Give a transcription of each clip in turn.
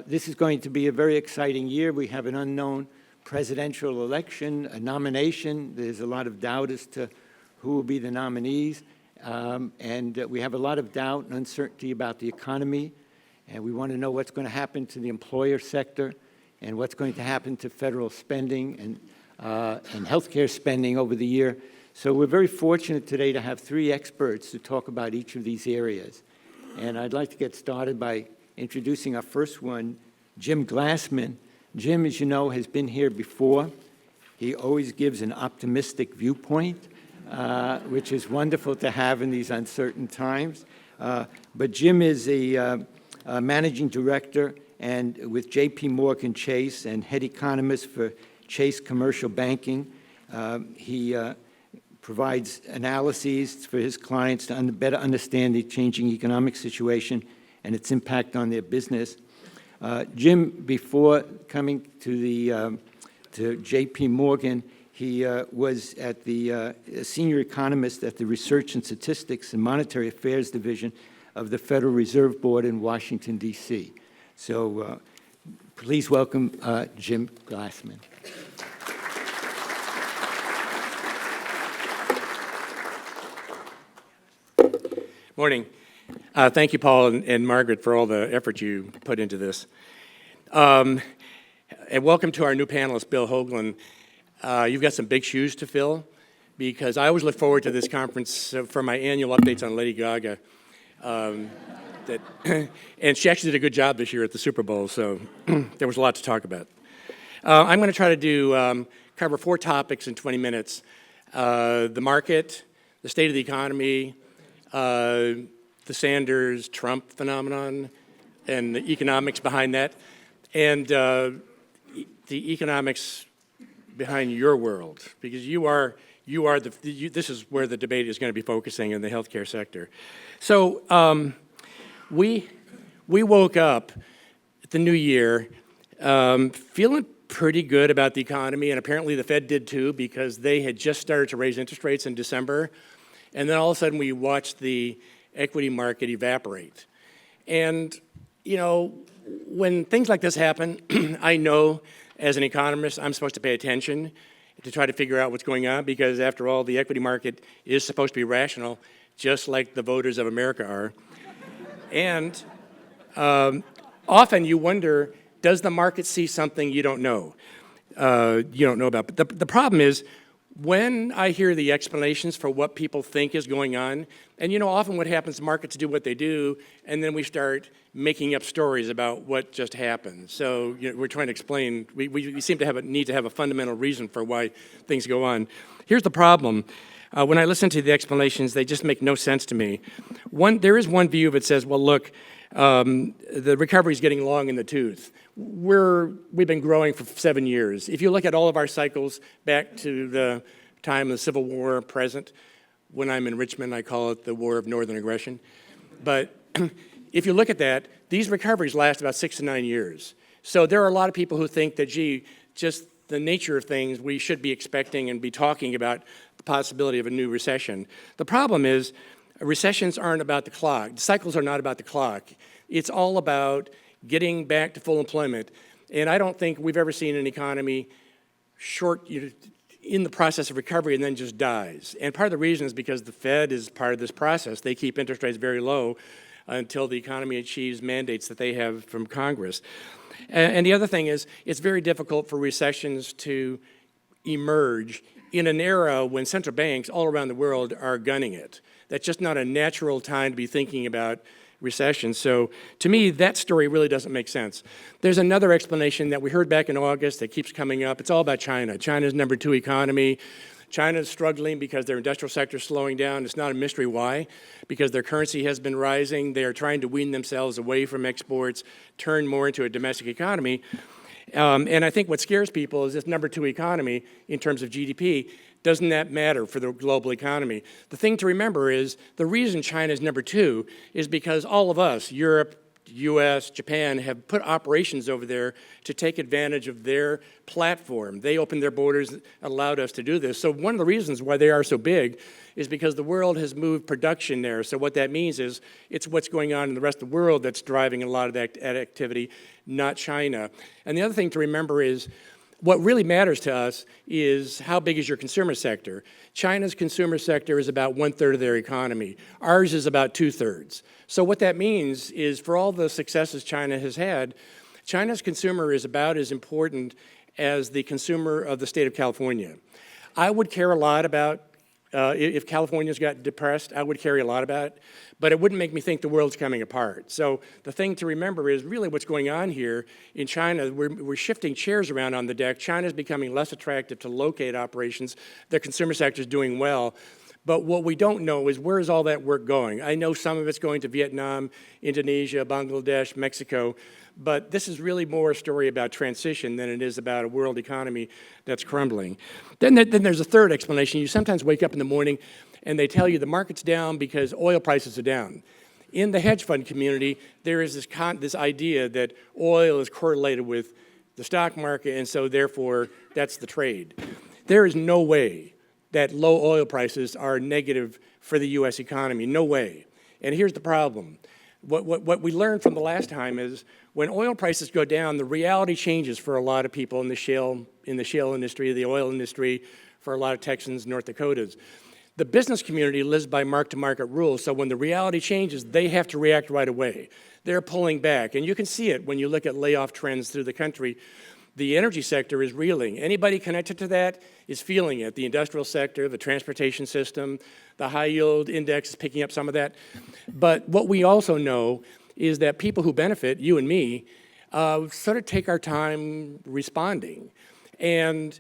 This is going to be a very exciting year. We have an unknown presidential election, a nomination. There's a lot of doubt as to who will be the nominees. And we have a lot of doubt and uncertainty about the economy. And we want to know what's going to happen to the employer sector and what's going to happen to federal spending and healthcare spending over the year. So we're very fortunate today to have three experts to talk about each of these areas. And I'd like to get started by introducing our first one, Jim Glassman. Jim, as you know, has been here before. He always gives an optimistic viewpoint, which is wonderful to have in these uncertain times. But Jim is a managing director and with J.P. Morgan Chase and head economist for Chase Commercial Banking. He provides analyses for his clients to better understand the changing economic situation and its impact on their business. Jim, before coming to J.P. Morgan, he was at the senior economist at the Research and Statistics and Monetary Affairs Division of the Federal Reserve Board in Washington, D.C. So please welcome Jim Glassman. Morning. Thank you, Paul and Margaret, for all the effort you put into this. And welcome to our new panelist, Bill Hoagland. You've got some big shoes to fill, because I always look forward to this conference for my annual updates on Lady Gaga. And she actually did a good job this year at the Super Bowl, so there was a lot to talk about. I'm going to try to cover 4 topics in 20 minutes. The market, the state of the economy, the Sanders-Trump phenomenon, and the economics behind that, and the economics behind your world, because this is where the debate is going to be focusing in the healthcare sector. So we woke up at the new year feeling pretty good about the economy, and apparently the Fed did too, because they had just started to raise interest rates in December, and then all of a sudden we watched the equity market evaporate. And, you know, when things like this happen, I know as an economist I'm supposed to pay attention to try to figure out what's going on, because after all, the equity market is supposed to be rational, just like the voters of America are. And often you wonder, does the market see something you don't know about? But the problem is, when I hear the explanations for what people think is going on, and you know, often what happens, markets do what they do, and then we start making up stories about what just happened. So you know, we're trying to explain, we seem to need to have a fundamental reason for why things go on. Here's the problem. When I listen to the explanations, they just make no sense to me. There is one view that says, well, look, the recovery is getting long in the tooth. We've been growing for 7 years. If you look at all of our cycles back to the time of the Civil War, present, when I'm in Richmond, I call it the War of Northern Aggression. But if you look at that, these recoveries last about 6 to 9 years. So there are a lot of people who think that, gee, just the nature of things, we should be expecting and be talking about the possibility of a new recession. The problem is, recessions aren't about the clock. Cycles are not about the clock. It's all about getting back to full employment. And I don't think we've ever seen an economy in the process of recovery and then just dies. And part of the reason is because the Fed is part of this process. They keep interest rates very low until the economy achieves mandates that they have from Congress. And the other thing is, it's very difficult for recessions to emerge in an era when central banks all around the world are gunning it. That's just not a natural time to be thinking about recession. So to me, that story really doesn't make sense. There's another explanation that we heard back in August that keeps coming up. It's all about China. China's #2 economy. China's struggling because their industrial sector is slowing down. It's not a mystery why, because their currency has been rising. They are trying to wean themselves away from exports, turn more into a domestic economy. And I think what scares people is this #2 economy in terms of GDP. Doesn't that matter for the global economy? The thing to remember is the reason China is #2 is because all of us, Europe, US, Japan have put operations over there to take advantage of their platform. They opened their borders, allowed us to do this. So one of the reasons why they are so big is because the world has moved production there. So what that means is it's what's going on in the rest of the world that's driving a lot of that activity, not China. And the other thing to remember is what really matters to us is how big is your consumer sector. China's consumer sector is about 1/3 of their economy. Ours is about 2/3. So what that means is for all the successes China has had, China's consumer is about as important as the consumer of the state of California. I would care a lot about if California's got depressed, I would care a lot about it, but it wouldn't make me think the world's coming apart. So the thing to remember is really what's going on here in China, we're shifting chairs around on the deck. China's becoming less attractive to locate operations. The consumer sector is doing well. But what we don't know is where is all that work going? I know some of it's going to Vietnam, Indonesia, Bangladesh, Mexico, but this is really more a story about transition than it is about a world economy that's crumbling. Then there's a third explanation. You sometimes wake up in the morning and they tell you the market's down because oil prices are down. In the hedge fund community, there is this idea that oil is correlated with the stock market, and so therefore that's the trade. There is no way that low oil prices are negative for the U.S. economy. No way. And here's the problem. What we learned from the last time is when oil prices go down, the reality changes for a lot of people in the shale industry, the oil industry, for a lot of Texans, North Dakotas. The business community lives by mark-to-market rules, so when the reality changes, they have to react right away. They're pulling back, and you can see it when you look at layoff trends through the country. The energy sector is reeling. Anybody connected to that is feeling it. The industrial sector, the transportation system, the high yield index is picking up some of that. But what we also know is that people who benefit, you and me, sort of take our time responding. And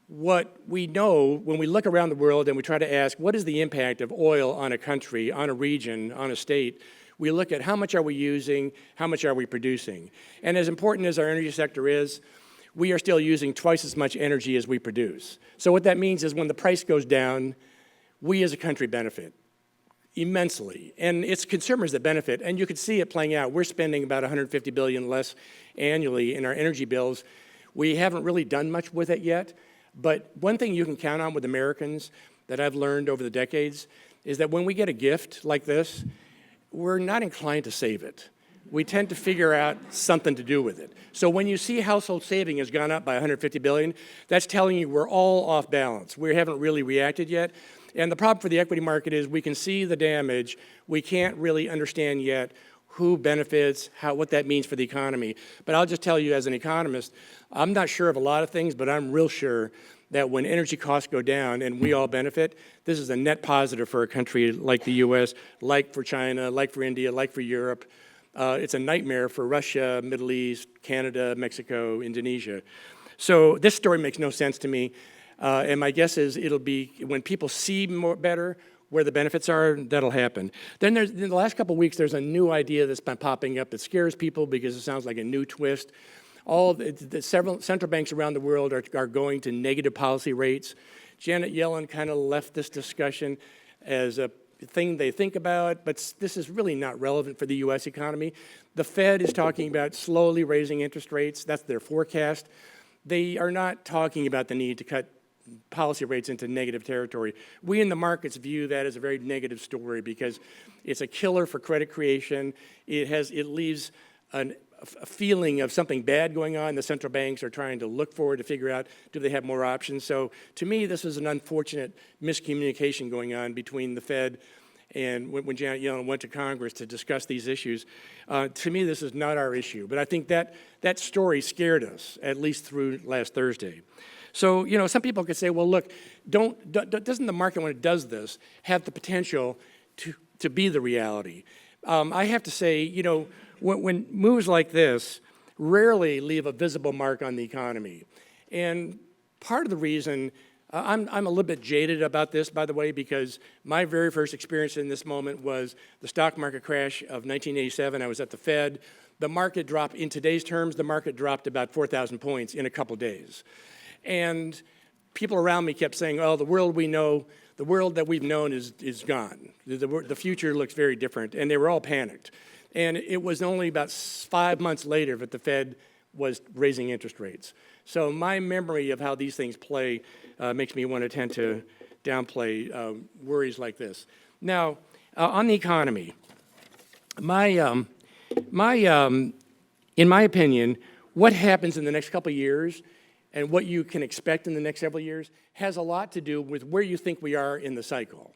what we know when we look around the world and we try to ask, what is the impact of oil on a country, on a region, on a state? We look at how much are we using, how much are we producing? And as important as our energy sector is, we are still using twice as much energy as we produce. So what that means is when the price goes down, we as a country benefit immensely. And it's consumers that benefit, and you can see it playing out. We're spending about $150 billion less annually in our energy bills. We haven't really done much with it yet, but one thing you can count on with Americans that I've learned over the decades is that when we get a gift like this, we're not inclined to save it. We tend to figure out something to do with it. So when you see household saving has gone up by $150 billion, that's telling you we're all off balance. We haven't really reacted yet. And the problem for the equity market is we can see the damage. We can't really understand yet who benefits, what that means for the economy. But I'll just tell you as an economist, I'm not sure of a lot of things, but I'm real sure that when energy costs go down and we all benefit, this is a net positive for a country like the US, like for China, like for India, like for Europe. It's a nightmare for Russia, Middle East, Canada, Mexico, Indonesia. So this story makes no sense to me. And my guess is it'll be when people see better where the benefits are, that'll happen. Then in the last couple of weeks, there's a new idea that's been popping up that scares people because it sounds like a new twist. Several central banks around the world are going to negative policy rates. Janet Yellen kind of left this discussion as a thing they think about, but this is really not relevant for the U.S. economy. The Fed is talking about slowly raising interest rates. That's their forecast. They are not talking about the need to cut policy rates into negative territory. We in the markets view that as a very negative story because it's a killer for credit creation. It leaves a feeling of something bad going on. The central banks are trying to look forward to figure out, do they have more options? So to me, this is an unfortunate miscommunication going on between the Fed and when Janet Yellen went to Congress to discuss these issues. To me, this is not our issue. But I think that story scared us, at least through last Thursday. So, you know, some people could say, well, look, doesn't the market, when it does this, have the potential to be the reality? I have to say, you know, when moves like this rarely leave a visible mark on the economy. And part of the reason, I'm a little bit jaded about this, by the way, because my very first experience in this moment was the stock market crash of 1987. I was at the Fed. The market dropped, in today's terms, the market dropped about 4,000 points in a couple days. And people around me kept saying, oh, the world we know, the world that we've known is gone. The future looks very different, and they were all panicked. And it was only about 5 months later that the Fed was raising interest rates. So my memory of how these things play makes me want to tend to downplay worries like this. Now, on the economy, in my opinion, what happens in the next couple of years and what you can expect in the next several years has a lot to do with where you think we are in the cycle.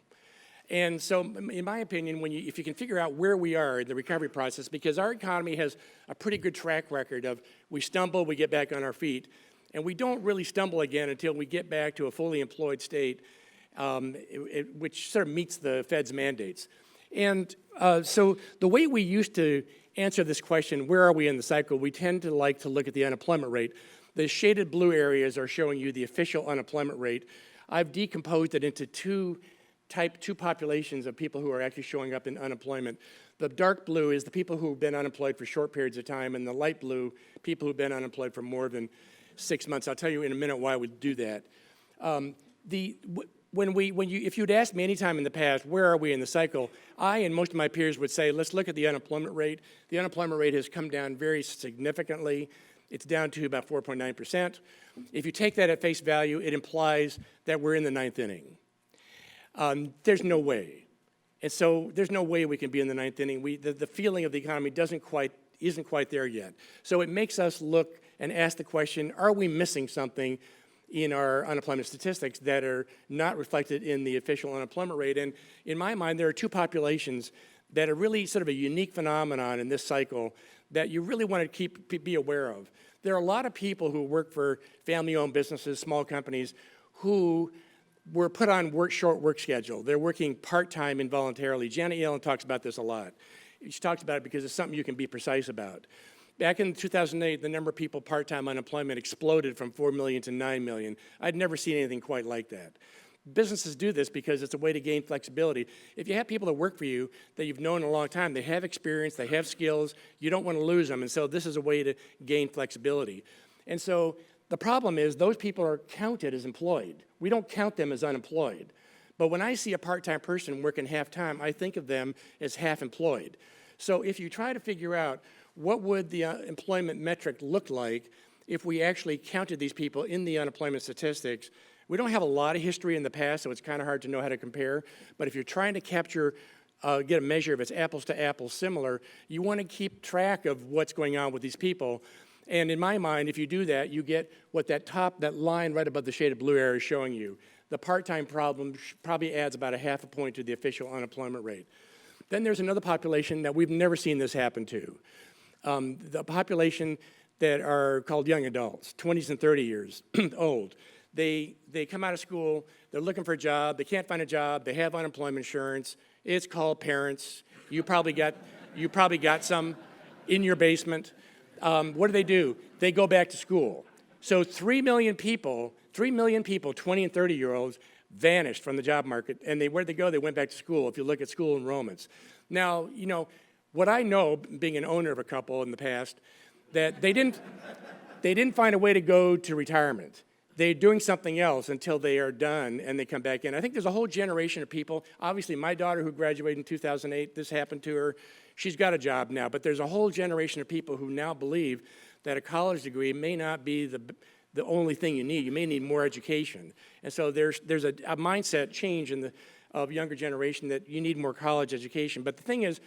And so, in my opinion, if you can figure out where we are in the recovery process, because our economy has a pretty good track record of we stumble, we get back on our feet, and we don't really stumble again until we get back to a fully employed state, which sort of meets the Fed's mandates. And so the way we used to answer this question, where are we in the cycle, we tend to like to look at the unemployment rate. The shaded blue areas are showing you the official unemployment rate. I've decomposed it into two populations of people who are actually showing up in unemployment. The dark blue is the people who have been unemployed for short periods of time, and the light blue, people who've been unemployed for more than 6 months. I'll tell you in a minute why we do that. If you'd asked me any time in the past, where are we in the cycle, I and most of my peers would say, let's look at the unemployment rate. The unemployment rate has come down very significantly. It's down to about 4.9%. If you take that at face value, it implies that we're in the ninth inning. There's no way. And so there's no way we can be in the ninth inning. The feeling of the economy isn't quite there yet. So it makes us look and ask the question, are we missing something in our unemployment statistics that are not reflected in the official unemployment rate? And in my mind, there are two populations that are really sort of a unique phenomenon in this cycle that you really want to be aware of. There are a lot of people who work for family-owned businesses, small companies, who were put on short work schedule. They're working part-time involuntarily. Janet Yellen talks about this a lot. She talks about it because it's something you can be precise about. Back in 2008, the number of people part-time unemployment exploded from 4 million to 9 million. I'd never seen anything quite like that. Businesses do this because it's a way to gain flexibility. If you have people that work for you that you've known a long time, they have experience, they have skills, you don't want to lose them, and so this is a way to gain flexibility. And so the problem is those people are counted as employed. We don't count them as unemployed. But when I see a part-time person working half-time, I think of them as half-employed. So if you try to figure out what would the employment metric look like if we actually counted these people in the unemployment statistics, we don't have a lot of history in the past, so it's kind of hard to know how to compare. But if you're trying to capture, get a measure of it's apples to apples similar, you want to keep track of what's going on with these people. And in my mind, if you do that, you get what that line right above the shaded blue area is showing you. The part-time problem probably adds about 0.5 point to the official unemployment rate. Then there's another population that we've never seen this happen to. The population that are called young adults, 20s and 30 years old. They come out of school, they're looking for a job, they can't find a job, they have unemployment insurance, it's called parents. You probably got some in your basement. What do? They go back to school. So 3 million people, 20 and 30-year-olds, vanished from the job market, and where'd they go? They went back to school, if you look at school enrollments. Now, what I know, being an owner of a couple in the past, that they didn't find a way to go to retirement. They're doing something else until they are done and they come back in. I think there's a whole generation of people. Obviously, my daughter who graduated in 2008, this happened to her. She's got a job now, but there's a whole generation of people who now believe that a college degree may not be the only thing you need. You may need more education. And so there's a mindset change of younger generation that you need more college education. But the thing is,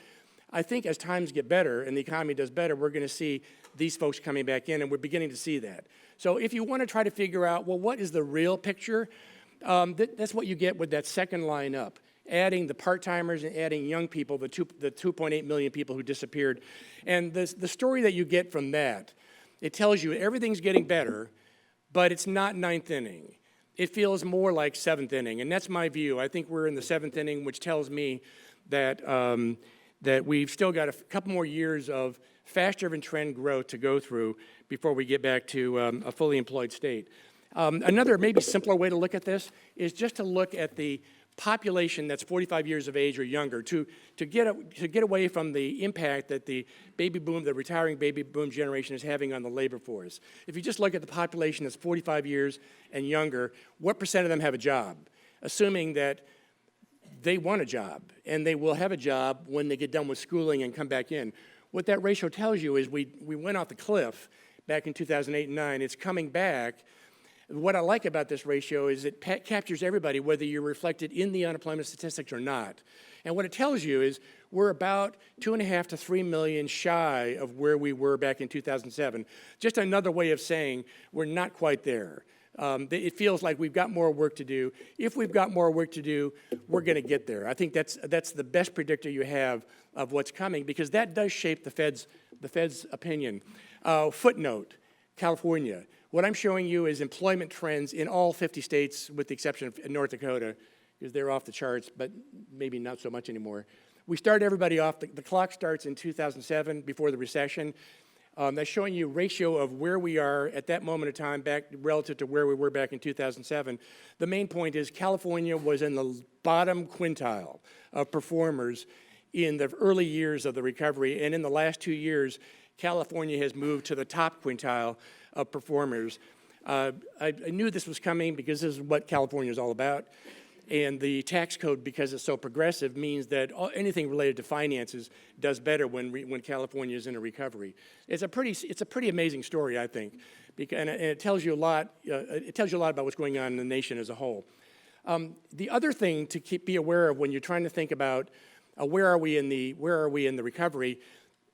I think as times get better and the economy does better, we're going to see these folks coming back in, and we're beginning to see that. So if you want to try to figure out, well, what is the real picture, that's what you get with that second line up, adding the part-timers and adding young people, the 2.8 million people who disappeared. And the story that you get from that, it tells you everything's getting better, but it's not ninth inning. It feels more like seventh inning, and that's my view. I think we're in the seventh inning, which tells me that that we've still got a couple more years of fast-driven trend growth to go through before we get back to a fully employed state. Another maybe simpler way to look at this is just to look at the population that's 45 years of age or younger to get away from the impact that the retiring baby boom generation is having on the labor force. If you just look at the population that's 45 years and younger, what percent of them have a job? Assuming that they want a job, and they will have a job when they get done with schooling and come back in. What that ratio tells you is we went off the cliff back in 2008 and 9. It's coming back. What I like about this ratio is it captures everybody, whether you're reflected in the unemployment statistics or not. And what it tells you is we're about 2.5 to 3 million shy of where we were back in 2007. Just another way of saying we're not quite there. It feels like we've got more work to do. If we've got more work to do, we're going to get there. I think that's the best predictor you have of what's coming, because that does shape the Fed's opinion. Footnote, California. What I'm showing you is employment trends in all 50 states, with the exception of North Dakota, because they're off the charts, but maybe not so much anymore. We start everybody off, the clock starts in 2007, before the recession. That's showing you ratio of where we are at that moment of time back relative to where we were back in 2007. The main point is California was in the bottom quintile of performers in the early years of the recovery, and in the last 2 years, California has moved to the top quintile of performers. I knew this was coming because this is what California is all about. And the tax code, because it's so progressive, means that anything related to finances does better when California is in a recovery. It's a pretty amazing story, I think, and it tells you a lot. It tells you a lot about what's going on in the nation as a whole. The other thing to be aware of when you're trying to think about where are we in the recovery.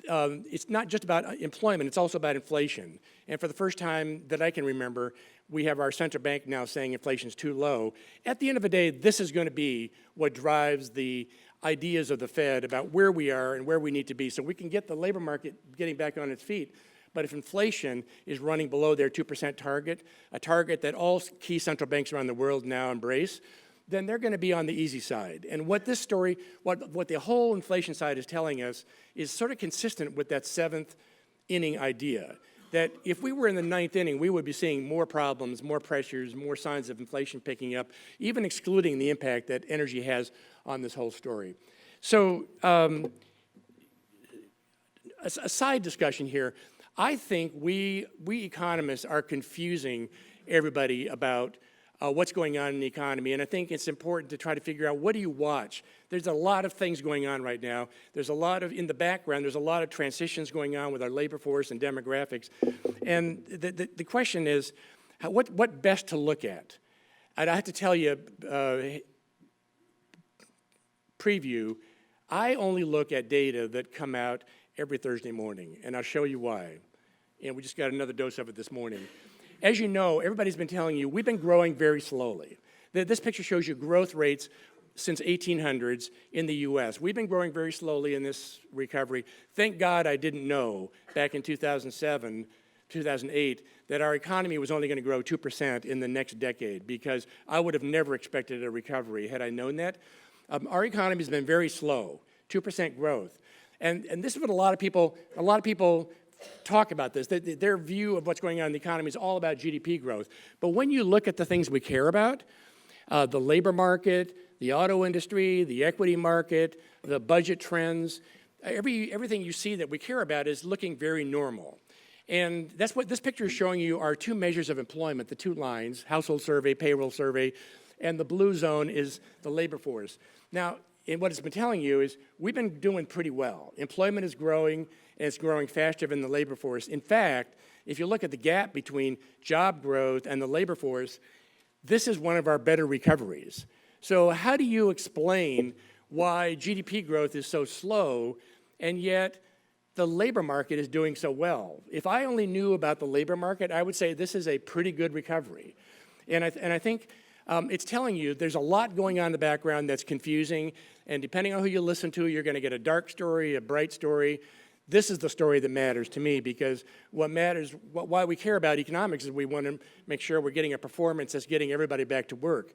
It's not just about employment, it's also about inflation. And for the first time that I can remember, we have our central bank now saying inflation's too low. At the end of the day, this is going to be what drives the ideas of the Fed about where we are and where we need to be. So we can get the labor market getting back on its feet. But if inflation is running below their 2% target, a target that all key central banks around the world now embrace, then they're going to be on the easy side. And what this story, what the whole inflation side is telling us is sort of consistent with that seventh inning idea, that if we were in the ninth inning, we would be seeing more problems, more pressures, more signs of inflation picking up, even excluding the impact that energy has on this whole story. So a side discussion here, I think we economists are confusing everybody about what's going on in the economy, and I think it's important to try to figure out, what do you watch? There's a lot of things going on right now. There's a lot of, in the background, there's a lot of transitions going on with our labor force and demographics, and the question is, what best to look at? And I have to tell you, preview, I only look at data that come out every Thursday morning, and I'll show you why. And we just got another dose of it this morning. As you know, everybody's been telling you, we've been growing very slowly. This picture shows you growth rates since 1800s in the US. We've been growing very slowly in this recovery. Thank God I didn't know back in 2007, 2008, that our economy was only going to grow 2% in the next decade, because I would have never expected a recovery had I known that. Our economy has been very slow, 2% growth. And this is what a lot of people talk about this. Their view of what's going on in the economy is all about GDP growth. But when you look at the things we care about, the labor market, the auto industry, the equity market, the budget trends, everything you see that we care about is looking very normal. And that's what this picture is showing you are two measures of employment, the two lines, household survey, payroll survey, and the blue zone is the labor force. Now, and what it's been telling you is we've been doing pretty well. Employment is growing, and it's growing faster than the labor force. In fact, if you look at the gap between job growth and the labor force, this is one of our better recoveries. So how do you explain why GDP growth is so slow, and yet the labor market is doing so well? If I only knew about the labor market, I would say this is a pretty good recovery. And I think it's telling you there's a lot going on in the background that's confusing, and depending on who you listen to, you're going to get a dark story, a bright story. This is the story that matters to me, because what matters, why we care about economics is we want to make sure we're getting a performance that's getting everybody back to work.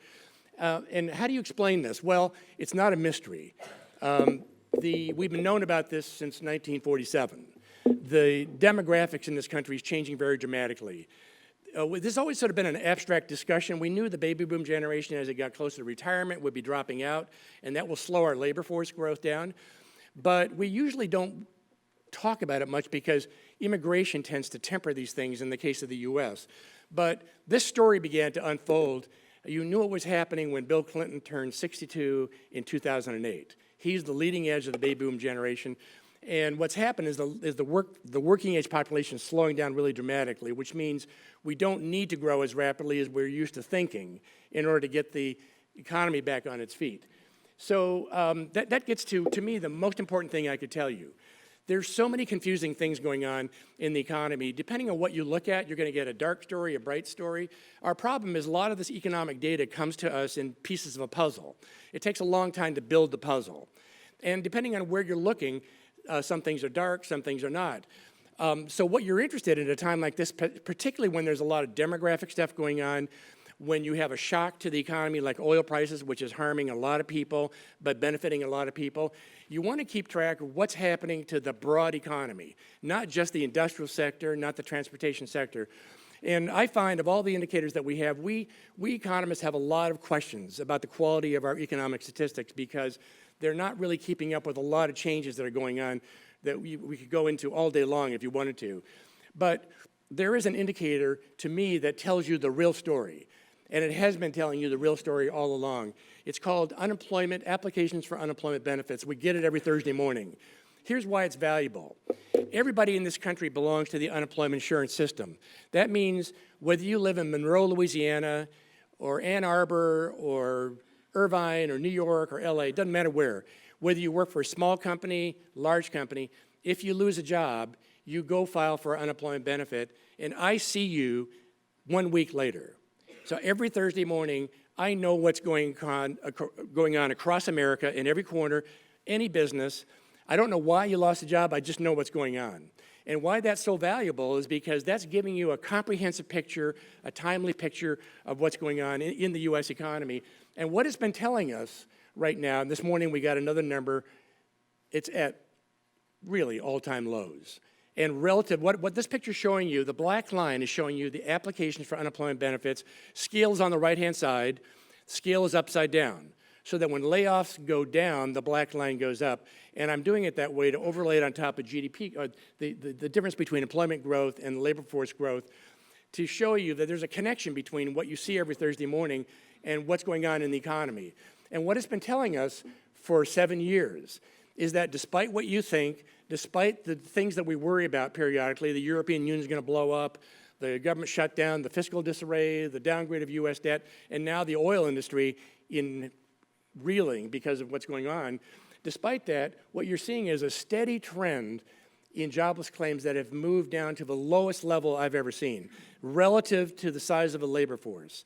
And how do you explain this? Well, it's not a mystery. We've been known about this since 1947. The demographics in this country is changing very dramatically. This has always sort of been an abstract discussion. We knew the baby boom generation, as it got closer to retirement, would be dropping out, and that will slow our labor force growth down. But we usually don't talk about it much because immigration tends to temper these things in the case of the U.S. But this story began to unfold You knew it was happening when Bill Clinton turned 62 in 2008. He's the leading edge of the baby boom generation. And what's happened is the working age population is slowing down really dramatically, which means we don't need to grow as rapidly as we're used to thinking in order to get the economy back on its feet. So that gets to me, the most important thing I could tell you. There's so many confusing things going on in the economy. Depending on what you look at, you're going to get a dark story, a bright story. Our problem is a lot of this economic data comes to us in pieces of a puzzle. It takes a long time to build the puzzle. And depending on where you're looking, some things are dark, some things are not. So what you're interested in at a time like this, particularly when there's a lot of demographic stuff going on, when you have a shock to the economy like oil prices, which is harming a lot of people but benefiting a lot of people, you want to keep track of what's happening to the broad economy, not just the industrial sector, not the transportation sector. And I find of all the indicators that we have, we economists have a lot of questions about the quality of our economic statistics because they're not really keeping up with a lot of changes that are going on that we could go into all day long if you wanted to. But there is an indicator to me that tells you the real story. And it has been telling you the real story all along. It's called unemployment, applications for unemployment benefits. We get it every Thursday morning. Here's why it's valuable. Everybody in this country belongs to the unemployment insurance system. That means whether you live in Monroe, Louisiana, or Ann Arbor, or Irvine, or New York, or LA, it doesn't matter where. Whether you work for a small company, large company, if you lose a job, you go file for unemployment benefit, and I see you 1 week later. So every Thursday morning, I know what's going on across America in every corner, any business. I don't know why you lost a job, I just know what's going on. And why that's so valuable is because that's giving you a comprehensive picture, a timely picture of what's going on in the U.S. economy. And what it's been telling us right now, and this morning we got another number, it's at really all-time lows. And relative, what this picture is showing you, the black line is showing you the applications for unemployment benefits. Scale is on the right-hand side. Scale is upside down. So that when layoffs go down, the black line goes up. And I'm doing it that way to overlay it on top of GDP, the difference between employment growth and labor force growth, to show you that there's a connection between what you see every Thursday morning and what's going on in the economy. And what it's been telling us for 7 years is that despite what you think, despite the things that we worry about periodically, the European Union is going to blow up, the government shutdown, the fiscal disarray, the downgrade of U.S. debt, and now the oil industry in reeling because of what's going on, despite that, what you're seeing is a steady trend in jobless claims that have moved down to the lowest level I've ever seen, relative to the size of the labor force.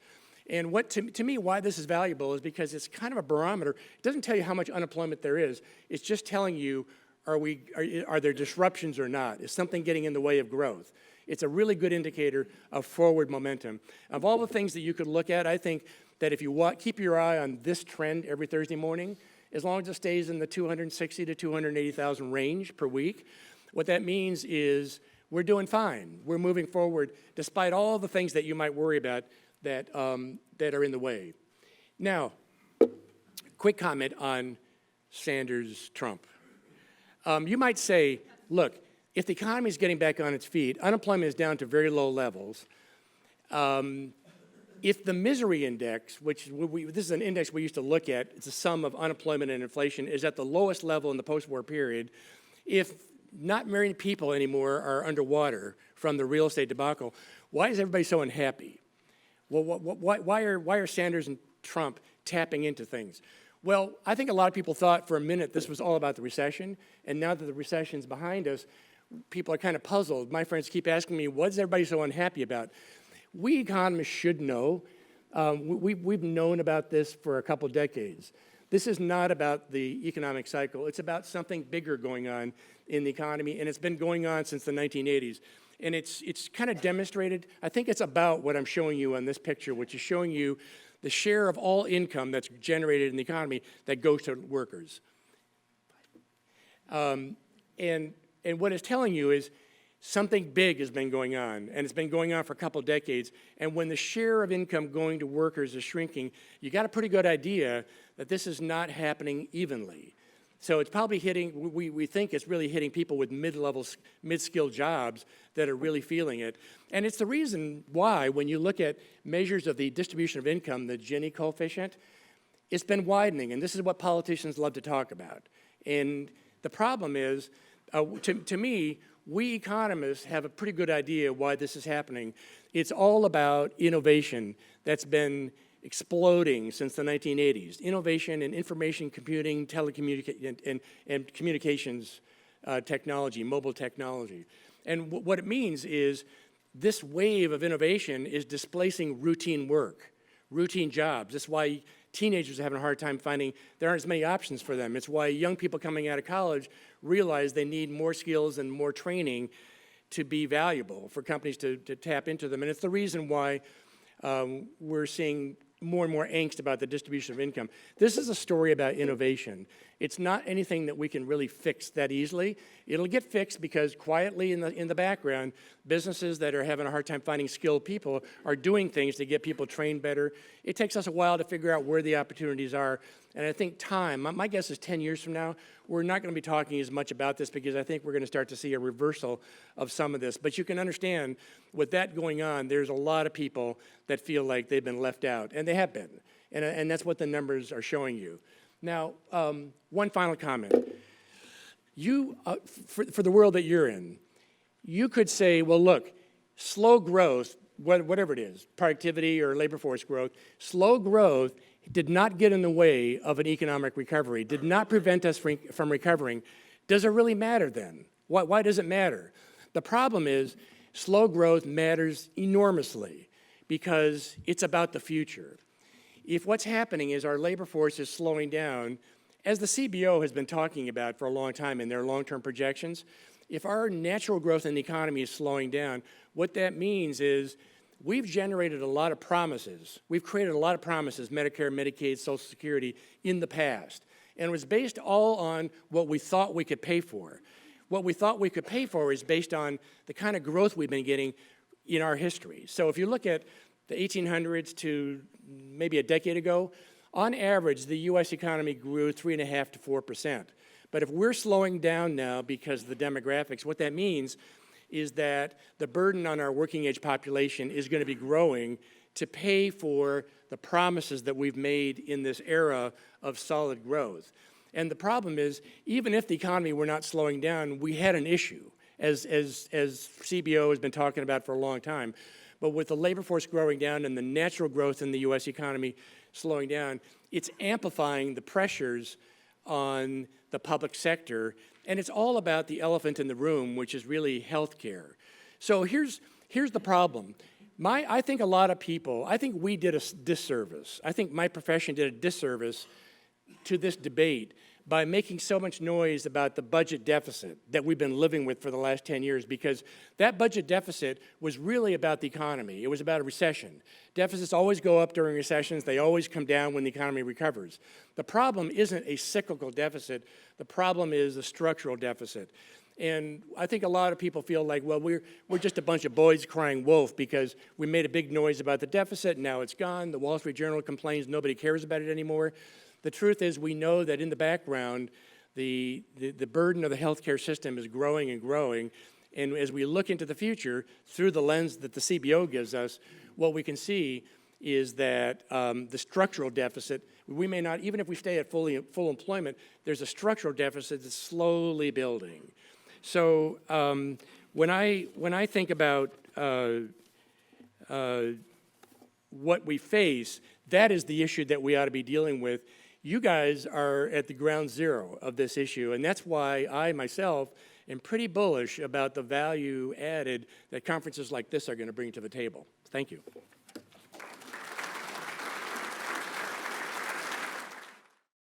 And what, to me, why this is valuable is because it's kind of a barometer. It doesn't tell you how much unemployment there is. It's just telling you, are there disruptions or not? Is something getting in the way of growth? It's a really good indicator of forward momentum. Of all the things that you could look at, I think that if you keep your eye on this trend every Thursday morning, as long as it stays in the 260 to 280,000 range per week, what that means is we're doing fine. We're moving forward despite all the things that you might worry about that are in the way. Now, quick comment on Sanders-Trump. You might say, look, if the economy is getting back on its feet, unemployment is down to very low levels. If the misery index, which this is an index we used to look at, it's a sum of unemployment and inflation, is at the lowest level in the post-war period, if not many people anymore are underwater from the real estate debacle, why is everybody so unhappy? Well, why are Sanders and Trump tapping into things? Well, I think a lot of people thought for a minute this was all about the recession, and now that the recession's behind us, people are kind of puzzled. My friends keep asking me, what's everybody so unhappy about? We economists should know. We've known about this for a couple decades. This is not about the economic cycle. It's about something bigger going on in the economy, and it's been going on since the 1980s. And it's kind of demonstrated. I think it's about what I'm showing you on this picture, which is showing you the share of all income that's generated in the economy that goes to workers. And what it's telling you is something big has been going on, and it's been going on for a couple decades. And when the share of income going to workers is shrinking, you got a pretty good idea that this is not happening evenly. So it's probably hitting, we think it's really hitting people with mid-skilled jobs that are really feeling it. And it's the reason why, when you look at measures of the distribution of income, the Gini coefficient, it's been widening. And this is what politicians love to talk about. And the problem is, to me, we economists have a pretty good idea why this is happening. It's all about innovation that's been exploding since the 1980s. Innovation in information computing, and communications technology, mobile technology. And what it means is this wave of innovation is displacing routine work, routine jobs. That's why teenagers are having a hard time finding, there aren't as many options for them. It's why young people coming out of college realize they need more skills and more training to be valuable for companies to tap into them. And it's the reason why we're seeing more and more angst about the distribution of income. This is a story about innovation. It's not anything that we can really fix that easily. It'll get fixed because quietly in the background, businesses that are having a hard time finding skilled people are doing things to get people trained better. It takes us a while to figure out where the opportunities are. And I think time, my guess is 10 years from now, we're not going to be talking as much about this because I think we're going to start to see a reversal of some of this. But you can understand, with that going on, there's a lot of people that feel like they've been left out, and they have been. And that's what the numbers are showing you. Now, one final comment. For the world that you're in, you could say, well, look, slow growth, whatever it is, productivity or labor force growth, slow growth did not get in the way of an economic recovery, did not prevent us from recovering. Does it really matter then? Why does it matter? The problem is slow growth matters enormously because it's about the future. If what's happening is our labor force is slowing down, as the CBO has been talking about for a long time in their long-term projections, if our natural growth in the economy is slowing down, what that means is we've generated a lot of promises. We've created a lot of promises, Medicare, Medicaid, Social Security, in the past. And it was based all on what we thought we could pay for. What we thought we could pay for is based on the kind of growth we've been getting in our history. So if you look at the 1800s to maybe a decade ago, on average, the U.S. economy grew 3.5% to 4%. But if we're slowing down now because of the demographics, what that means is that the burden on our working age population is going to be growing to pay for the promises that we've made in this era of solid growth. And the problem is, even if the economy were not slowing down, we had an issue, as CBO has been talking about for a long time. But with the labor force growing down and the natural growth in the U.S. economy slowing down, it's amplifying the pressures on the public sector, and it's all about the elephant in the room, which is really healthcare. So here's the problem. I think a lot of people, I think we did a disservice. I think my profession did a disservice to this debate by making so much noise about the budget deficit that we've been living with for the last 10 years, because that budget deficit was really about the economy. It was about a recession. Deficits always go up during recessions. They always come down when the economy recovers. The problem isn't a cyclical deficit. The problem is a structural deficit. And I think a lot of people feel like, well, we're just a bunch of boys crying wolf because we made a big noise about the deficit, and now it's gone. The Wall Street Journal complains nobody cares about it anymore. The truth is we know that in the background, the burden of the healthcare system is growing and growing. And as we look into the future, through the lens that the CBO gives us, what we can see is that the structural deficit, we may not, even if we stay at full employment, there's a structural deficit that's slowly building. So when I think about what we face, that is the issue that we ought to be dealing with. You guys are at the ground zero of this issue, and that's why I myself am pretty bullish about the value added that conferences like this are going to bring to the table. Thank you.